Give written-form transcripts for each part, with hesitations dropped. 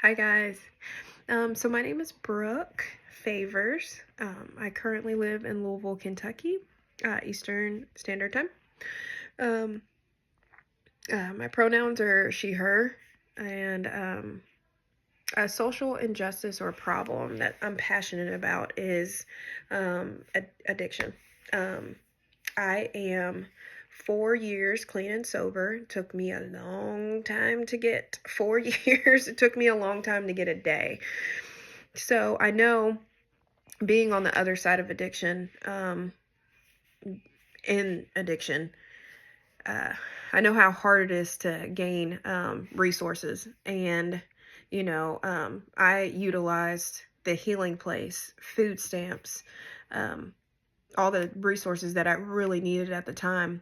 Hi guys. So my name is Brooke Favors. I currently live in Louisville, Kentucky, Eastern Standard Time. Um, my pronouns are she, her, and a social injustice or problem that I'm passionate about is addiction. Um, I am 4 years clean and sober. It took me a long time to get 4 years. It took me a long time to get a day. So I know being on the other side of addiction, in addiction, uh, I know how hard it is to gain resources. And, I utilized the Healing Place, food stamps, um, all the resources that I really needed at the time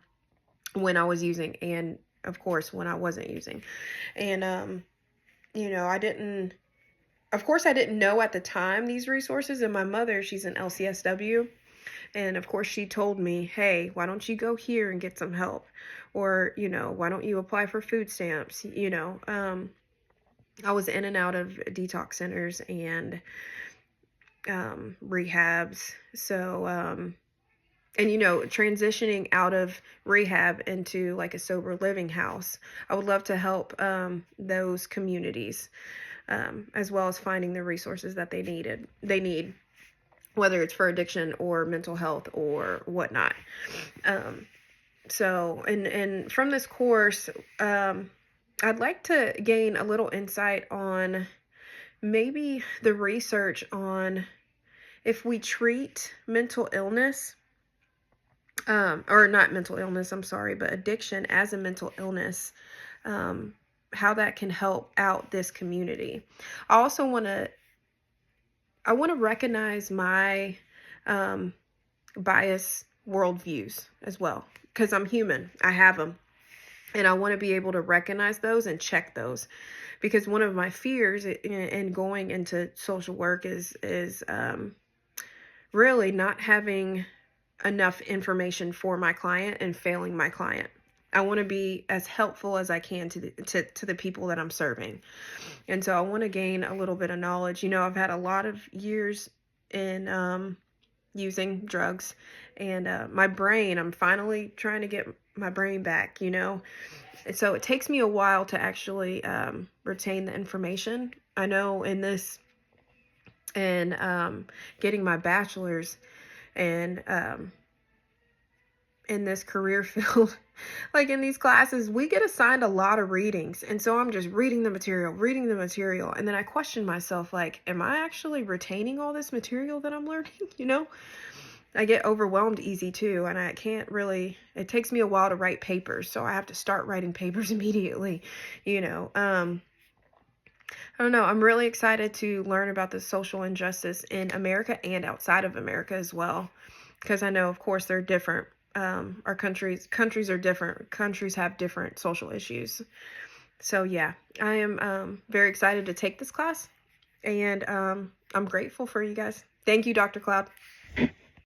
when I was using, and of course, when I wasn't using. And, I didn't. Of course, I didn't know at the time these resources, and my mother, she's an LCSW, and of course she told me, hey, why don't you go here and get some help? Or, why don't you apply for food stamps? I was in and out of detox centers and rehabs. So, and transitioning out of rehab into like a sober living house, I would love to help those communities, as well as finding the resources that they need, whether it's for addiction or mental health or whatnot. um, so and from this course, I'd like to gain a little insight on maybe the research on if we treat mental illness, or not mental illness, I'm sorry, but addiction as a mental illness, um, how that can help out this community. I also I want to recognize my um, bias worldviews as well, because I'm human. I have them, and I want to be able to recognize those and check those, because one of my fears in going into social work is really not having enough information for my client and failing my client. I want to be as helpful as I can to the people that I'm serving. And so I want to gain a little bit of knowledge. I've had a lot of years in using drugs, and my brain, I'm finally trying to get my brain back. And so it takes me a while to actually retain the information. I know in this, and getting my bachelor's, and in this career field, like in these classes, we get assigned a lot of readings. And so I'm just reading the material. And then I question myself, like, am I actually retaining all this material that I'm learning? I get overwhelmed easy too. And I can't really, it takes me a while to write papers. So I have to start writing papers immediately, I don't know. I'm really excited to learn about the social injustice in America and outside of America as well, because I know, of course, they're different. Our countries are different. Countries have different social issues. So yeah, I am very excited to take this class, and I'm grateful for you guys. Thank you, Dr. Cloud.